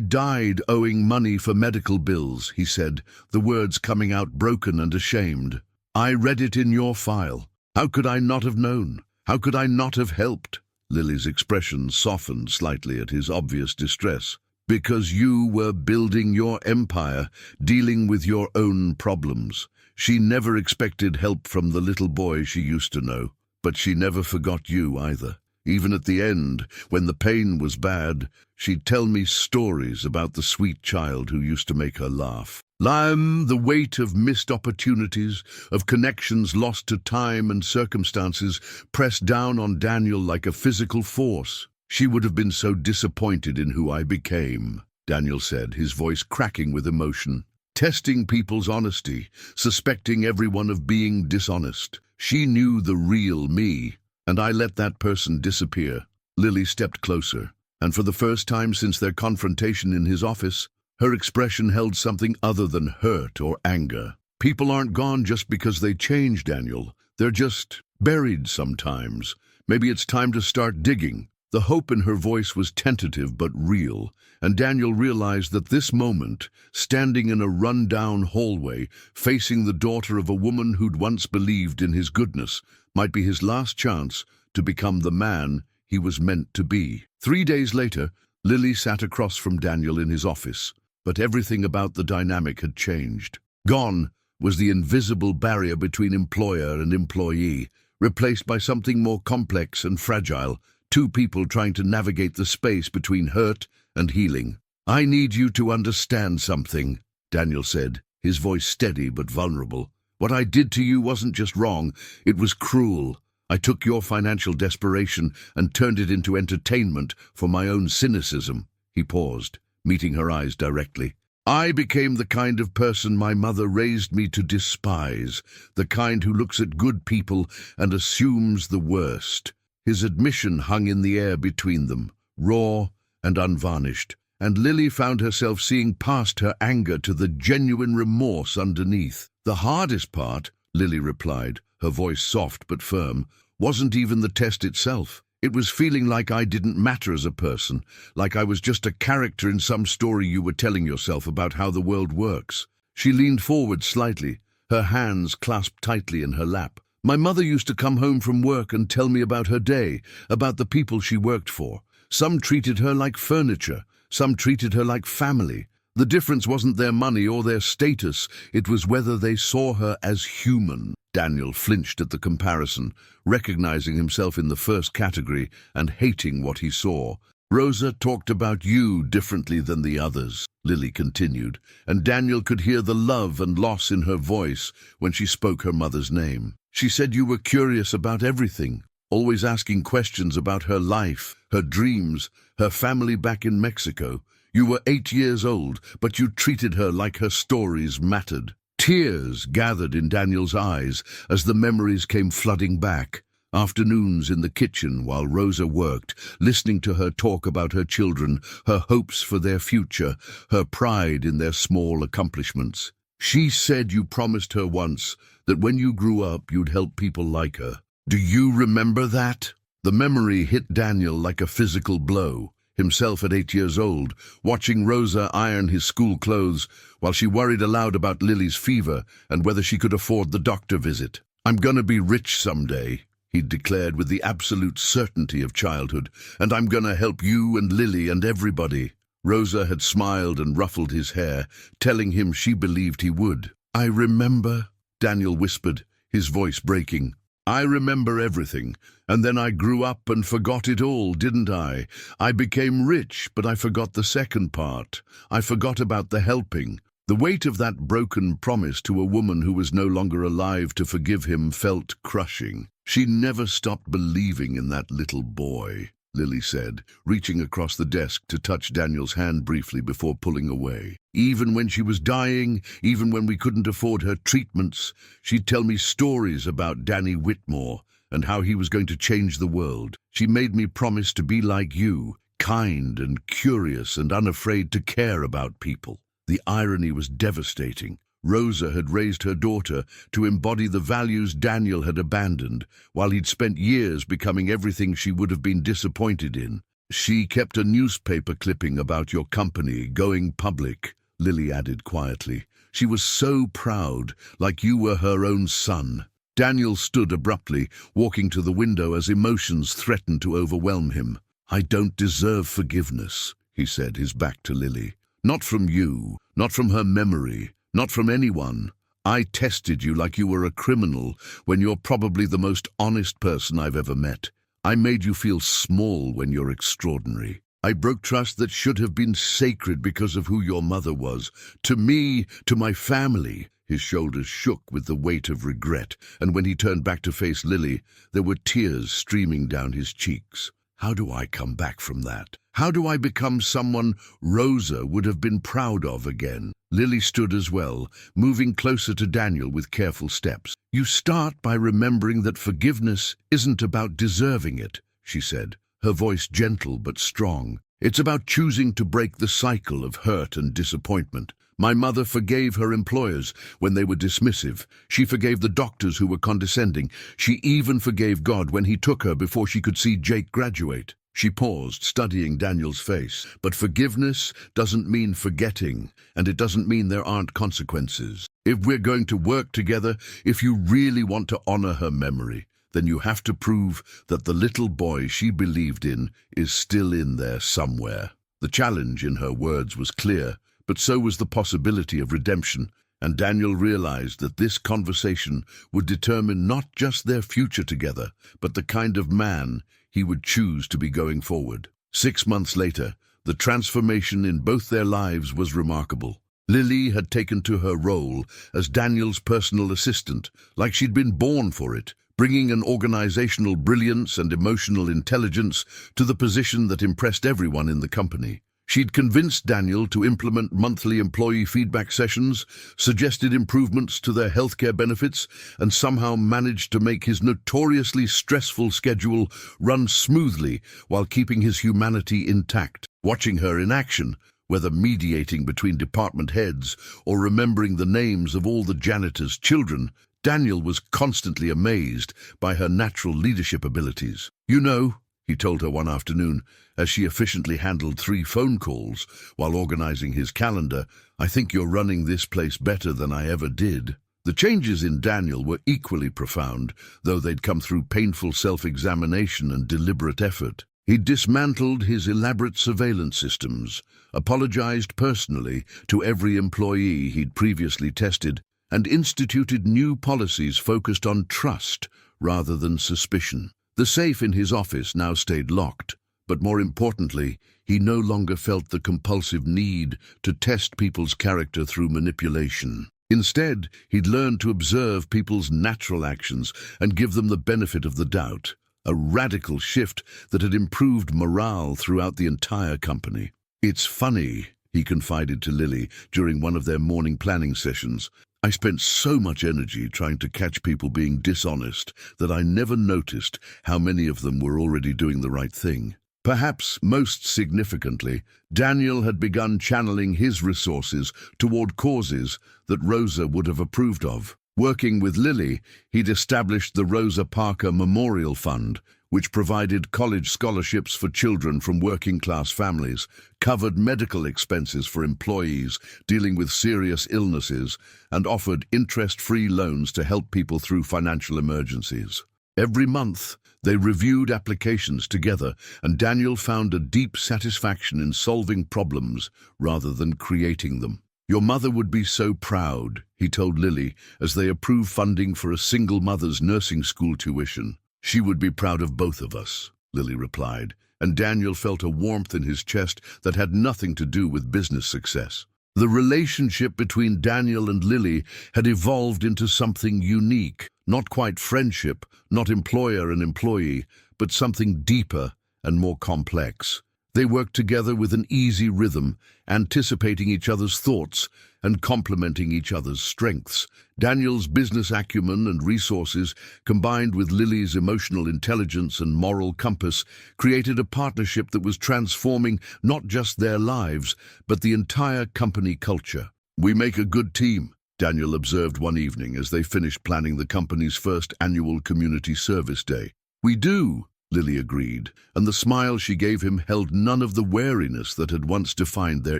died owing money for medical bills, he said, the words coming out broken and ashamed. I read it in your file. How could I not have known? How could I not have helped? Lily's expression softened slightly at his obvious distress. Because you were building your empire, dealing with your own problems. She never expected help from the little boy she used to know, but she never forgot you either. Even at the end, when the pain was bad, she'd tell me stories about the sweet child who used to make her laugh. The weight of missed opportunities, of connections lost to time and circumstances, pressed down on Daniel like a physical force. She would have been so disappointed in who I became, Daniel said, his voice cracking with emotion. Testing people's honesty, suspecting everyone of being dishonest. She knew the real me, and I let that person disappear. Lily stepped closer, and for the first time since their confrontation in his office, her expression held something other than hurt or anger. People aren't gone just because they change, Daniel. They're just buried sometimes. Maybe it's time to start digging. The hope in her voice was tentative but real, and Daniel realized that this moment, standing in a run-down hallway, facing the daughter of a woman who'd once believed in his goodness, might be his last chance to become the man he was meant to be. 3 days later, Lily sat across from Daniel in his office, but everything about the dynamic had changed. Gone was the invisible barrier between employer and employee, replaced by something more complex and fragile, two people trying to navigate the space between hurt and healing. I need you to understand something, Daniel said, his voice steady but vulnerable. What I did to you wasn't just wrong, it was cruel. I took your financial desperation and turned it into entertainment for my own cynicism. He paused, meeting her eyes directly. I became the kind of person my mother raised me to despise, the kind who looks at good people and assumes the worst. His admission hung in the air between them, raw and unvarnished, and Lily found herself seeing past her anger to the genuine remorse underneath. The hardest part, Lily replied, her voice soft but firm, wasn't even the test itself. It was feeling like I didn't matter as a person, like I was just a character in some story you were telling yourself about how the world works. She leaned forward slightly, her hands clasped tightly in her lap. My mother used to come home from work and tell me about her day, about the people she worked for. Some treated her like furniture, some treated her like family. The difference wasn't their money or their status, it was whether they saw her as human. Daniel flinched at the comparison, recognizing himself in the first category and hating what he saw. Rosa talked about you differently than the others, Lily continued, and Daniel could hear the love and loss in her voice when she spoke her mother's name. She said you were curious about everything. always asking questions about her life, her dreams, her family back in Mexico. You were 8 years old, but you treated her like her stories mattered. Tears gathered in Daniel's eyes as the memories came flooding back. Afternoons in the kitchen while Rosa worked, listening to her talk about her children, her hopes for their future, her pride in their small accomplishments. She said you promised her once that when you grew up you'd help people like her. Do you remember that? The memory hit Daniel like a physical blow. Himself at 8 years old, watching Rosa iron his school clothes while she worried aloud about Lily's fever and whether she could afford the doctor visit. "I'm gonna be rich someday," he'd declared with the absolute certainty of childhood, "and I'm gonna help you and Lily and everybody." Rosa had smiled and ruffled his hair, telling him she believed he would. "I remember," Daniel whispered, his voice breaking. "I remember everything, and then I grew up and forgot it all, didn't I? I became rich, but I forgot the second part. I forgot about the helping." The weight of that broken promise to a woman who was no longer alive to forgive him felt crushing. "She never stopped believing in that little boy," Lily said, reaching across the desk to touch Daniel's hand briefly before pulling away. "Even when she was dying, even when we couldn't afford her treatments, she'd tell me stories about Danny Whitmore and how he was going to change the world. She made me promise to be like you, kind and curious and unafraid to care about people." The irony was devastating. Rosa had raised her daughter to embody the values Daniel had abandoned, while he'd spent years becoming everything she would have been disappointed in. "She kept a newspaper clipping about your company going public," Lily added quietly. "She was so proud, like you were her own son." Daniel stood abruptly, walking to the window as emotions threatened to overwhelm him. "I don't deserve forgiveness," he said, his back to Lily. "Not from you, not from her memory, not from anyone. I tested you like you were a criminal when you're probably the most honest person I've ever met. I made you feel small when you're extraordinary. I broke trust that should have been sacred because of who your mother was. To me, to my family." His shoulders shook with the weight of regret, and when he turned back to face Lily, there were tears streaming down his cheeks. "How do I come back from that? How do I become someone Rosa would have been proud of again?" Lily stood as well, moving closer to Daniel with careful steps. "You start by remembering that forgiveness isn't about deserving it," she said, her voice gentle but strong. "It's about choosing to break the cycle of hurt and disappointment. My mother forgave her employers when they were dismissive. She forgave the doctors who were condescending. She even forgave God when he took her before she could see Jake graduate." She paused, studying Daniel's face. "But forgiveness doesn't mean forgetting, and it doesn't mean there aren't consequences. If we're going to work together, if you really want to honor her memory, then you have to prove that the little boy she believed in is still in there somewhere." The challenge in her words was clear, but so was the possibility of redemption, and Daniel realized that this conversation would determine not just their future together, but the kind of man he would choose to be going forward. 6 months later, the transformation in both their lives was remarkable. Lily had taken to her role as Daniel's personal assistant, like she'd been born for it, bringing an organizational brilliance and emotional intelligence to the position that impressed everyone in the company. She'd convinced Daniel to implement monthly employee feedback sessions, suggested improvements to their healthcare benefits, and somehow managed to make his notoriously stressful schedule run smoothly while keeping his humanity intact. Watching her in action, whether mediating between department heads or remembering the names of all the janitor's children, Daniel was constantly amazed by her natural leadership abilities. "You know," he told her one afternoon, as she efficiently handled 3 phone calls while organizing his calendar, "I think you're running this place better than I ever did." The changes in Daniel were equally profound, though they'd come through painful self-examination and deliberate effort. He'd dismantled his elaborate surveillance systems, apologized personally to every employee he'd previously tested, and instituted new policies focused on trust rather than suspicion. The safe in his office now stayed locked, but more importantly, he no longer felt the compulsive need to test people's character through manipulation. Instead, he'd learned to observe people's natural actions and give them the benefit of the doubt. a radical shift that had improved morale throughout the entire company. "It's funny," he confided to Lily during one of their morning planning sessions. "I spent so much energy trying to catch people being dishonest that I never noticed how many of them were already doing the right thing." Perhaps most significantly, Daniel had begun channeling his resources toward causes that Rosa would have approved of. Working with Lily, he'd established the Rosa Parks Memorial Fund, which provided college scholarships for children from working-class families, covered medical expenses for employees dealing with serious illnesses, and offered interest-free loans to help people through financial emergencies. Every month, they reviewed applications together, and Daniel found a deep satisfaction in solving problems rather than creating them. "Your mother would be so proud," he told Lily as they approved funding for a single mother's nursing school tuition. "She would be proud of both of us," Lily replied, and Daniel felt a warmth in his chest that had nothing to do with business success. The relationship between Daniel and Lily had evolved into something unique, not quite friendship, not employer and employee, but something deeper and more complex. They worked together with an easy rhythm, anticipating each other's thoughts and complementing each other's strengths. Daniel's business acumen and resources, combined with Lily's emotional intelligence and moral compass, created a partnership that was transforming not just their lives, but the entire company culture. "We make a good team," Daniel observed one evening as they finished planning the company's first annual community service day. "We do," Lily agreed, and the smile she gave him held none of the wariness that had once defined their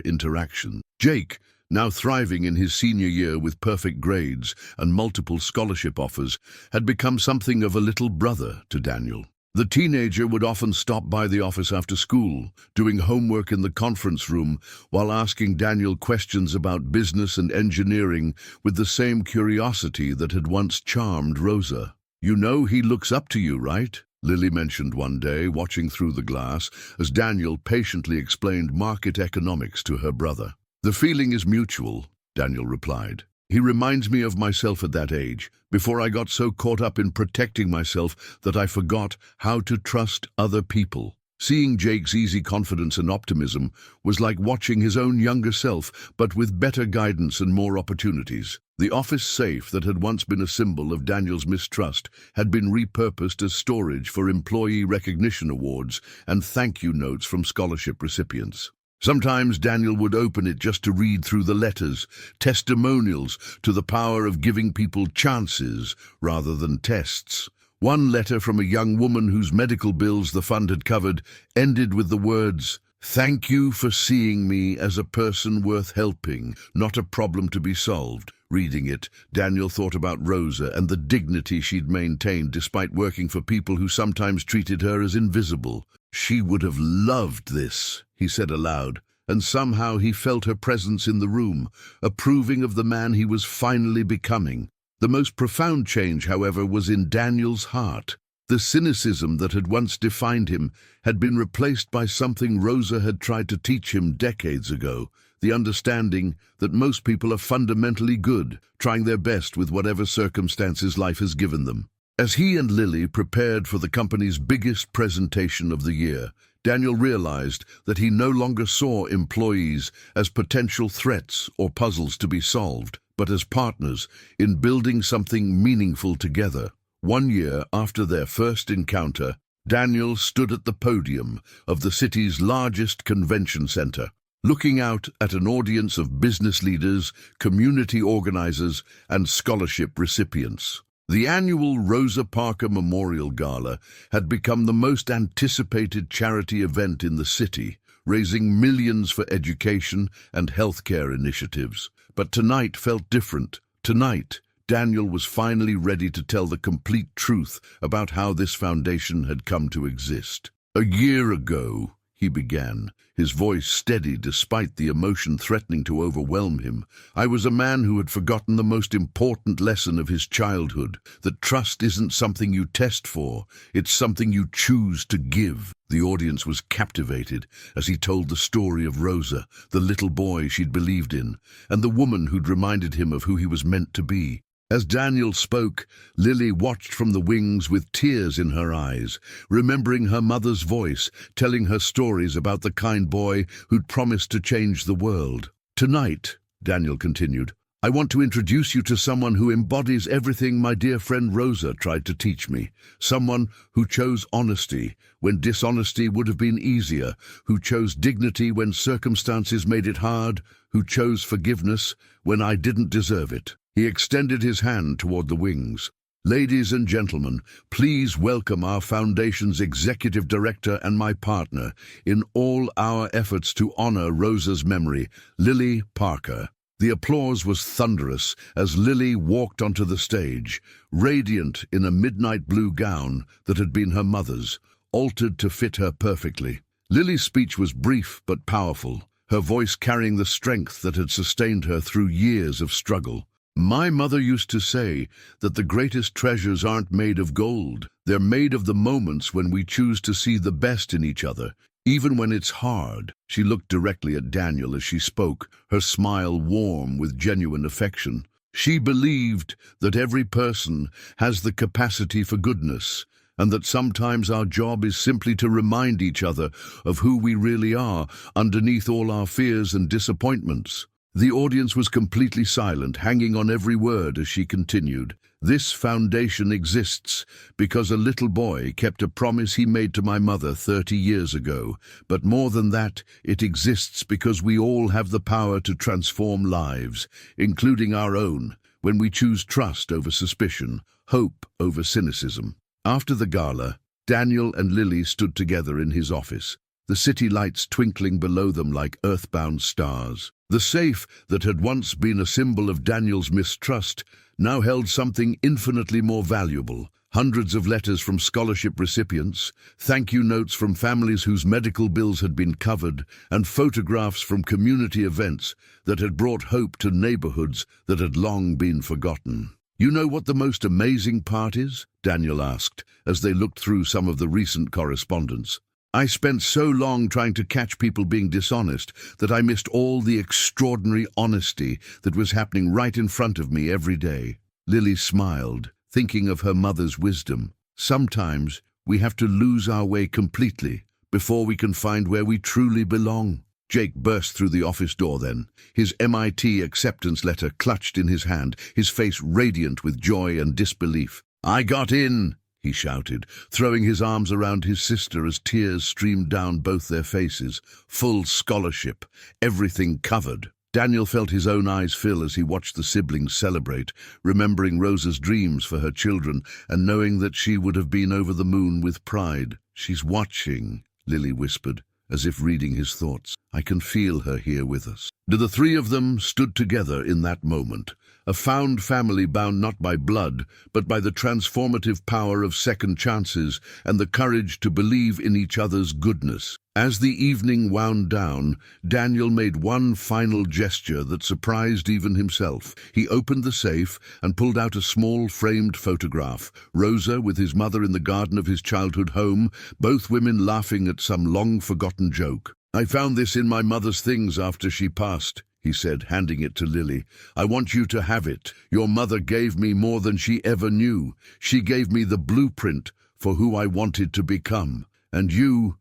interaction. Jake, now thriving in his senior year with perfect grades and multiple scholarship offers, had become something of a little brother to Daniel. The teenager would often stop by the office after school, doing homework in the conference room while asking Daniel questions about business and engineering with the same curiosity that had once charmed Rosa. "You know he looks up to you, right?" Lily mentioned one day, watching through the glass, as Daniel patiently explained market economics to her brother. "The feeling is mutual," Daniel replied. "He reminds me of myself at that age, before I got so caught up in protecting myself that I forgot how to trust other people." Seeing Jake's easy confidence and optimism was like watching his own younger self, but with better guidance and more opportunities. The office safe that had once been a symbol of Daniel's mistrust had been repurposed as storage for employee recognition awards and thank-you notes from scholarship recipients. Sometimes Daniel would open it just to read through the letters, testimonials to the power of giving people chances rather than tests. One letter from a young woman whose medical bills the fund had covered ended with the words, "Thank you for seeing me as a person worth helping, not a problem to be solved." Reading it, Daniel thought about Rosa and the dignity she'd maintained despite working for people who sometimes treated her as invisible. "She would have loved this," he said aloud, and somehow he felt her presence in the room, approving of the man he was finally becoming. The most profound change, however, was in Daniel's heart. The cynicism that had once defined him had been replaced by something Rosa had tried to teach him decades ago, the understanding that most people are fundamentally good, trying their best with whatever circumstances life has given them. As he and Lily prepared for the company's biggest presentation of the year, Daniel realized that he no longer saw employees as potential threats or puzzles to be solved, but as partners in building something meaningful together. 1 year after their first encounter, Daniel stood at the podium of the city's largest convention center, looking out at an audience of business leaders, community organizers, and scholarship recipients. The annual Rosa Parks Memorial Gala had become the most anticipated charity event in the city, raising millions for education and healthcare initiatives. But tonight felt different. Tonight, Daniel was finally ready to tell the complete truth about how this foundation had come to exist. "A year ago," he began, his voice steady despite the emotion threatening to overwhelm him, "I was a man who had forgotten the most important lesson of his childhood, that trust isn't something you test for, it's something you choose to give." The audience was captivated as he told the story of Rosa, the little boy she'd believed in, and the woman who'd reminded him of who he was meant to be. As Daniel spoke, Lily watched from the wings with tears in her eyes, remembering her mother's voice, telling her stories about the kind boy who'd promised to change the world. "Tonight," Daniel continued, "I want to introduce you to someone who embodies everything my dear friend Rosa tried to teach me. Someone who chose honesty when dishonesty would have been easier, who chose dignity when circumstances made it hard, who chose forgiveness when I didn't deserve it." He extended his hand toward the wings. "Ladies and gentlemen, please welcome our Foundation's Executive Director and my partner in all our efforts to honor Rosa's memory, Lily Parker." The applause was thunderous as Lily walked onto the stage, radiant in a midnight blue gown that had been her mother's, altered to fit her perfectly. Lily's speech was brief but powerful, her voice carrying the strength that had sustained her through years of struggle. "My mother used to say that the greatest treasures aren't made of gold. They're made of the moments when we choose to see the best in each other, even when it's hard." She looked directly at Daniel as she spoke, her smile warm with genuine affection. She believed that every person has the capacity for goodness, and that sometimes our job is simply to remind each other of who we really are underneath all our fears and disappointments. The audience was completely silent, hanging on every word as she continued. "This foundation exists because a little boy kept a promise he made to my mother 30 years ago. But more than that, it exists because we all have the power to transform lives, including our own, when we choose trust over suspicion, hope over cynicism." After the gala, Daniel and Lily stood together in his office, the city lights twinkling below them like earthbound stars. The safe that had once been a symbol of Daniel's mistrust now held something infinitely more valuable. Hundreds of letters from scholarship recipients, thank-you notes from families whose medical bills had been covered, and photographs from community events that had brought hope to neighborhoods that had long been forgotten. "You know what the most amazing part is?" Daniel asked, as they looked through some of the recent correspondence. "I spent so long trying to catch people being dishonest that I missed all the extraordinary honesty that was happening right in front of me every day." Lily smiled, thinking of her mother's wisdom. "Sometimes we have to lose our way completely before we can find where we truly belong." Jake burst through the office door then, his MIT acceptance letter clutched in his hand, his face radiant with joy and disbelief. "I got in!" he shouted, throwing his arms around his sister as tears streamed down both their faces. Full scholarship, everything covered. Daniel felt his own eyes fill as he watched the siblings celebrate, remembering Rosa's dreams for her children and knowing that she would have been over the moon with pride. "She's watching," Lily whispered, as if reading his thoughts. "I can feel her here with us." The three of them stood together in that moment, a found family bound not by blood, but by the transformative power of second chances and the courage to believe in each other's goodness. As the evening wound down, Daniel made one final gesture that surprised even himself. He opened the safe and pulled out a small framed photograph, Rosa with his mother in the garden of his childhood home, both women laughing at some long-forgotten joke. "I found this in my mother's things after she passed," he said, handing it to Lily. "I want you to have it. Your mother gave me more than she ever knew. She gave me the blueprint for who I wanted to become. And you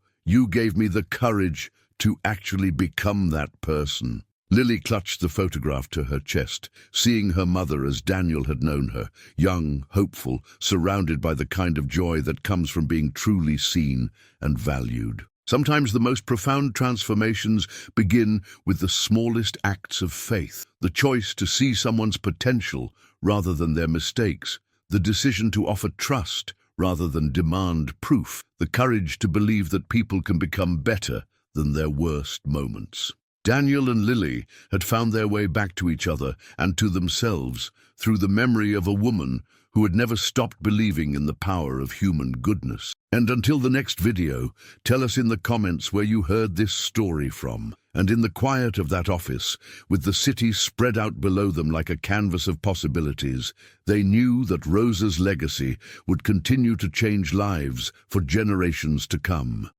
gave me the courage to actually become that person." Lily clutched the photograph to her chest, seeing her mother as Daniel had known her, young, hopeful, surrounded by the kind of joy that comes from being truly seen and valued. Sometimes the most profound transformations begin with the smallest acts of faith. The choice to see someone's potential rather than their mistakes. The decision to offer trust rather than demand proof. The courage to believe that people can become better than their worst moments. Daniel and Lily had found their way back to each other and to themselves through the memory of a woman who had never stopped believing in the power of human goodness. And until the next video, tell us in the comments where you heard this story from. And in the quiet of that office, with the city spread out below them like a canvas of possibilities, they knew that Rosa's legacy would continue to change lives for generations to come.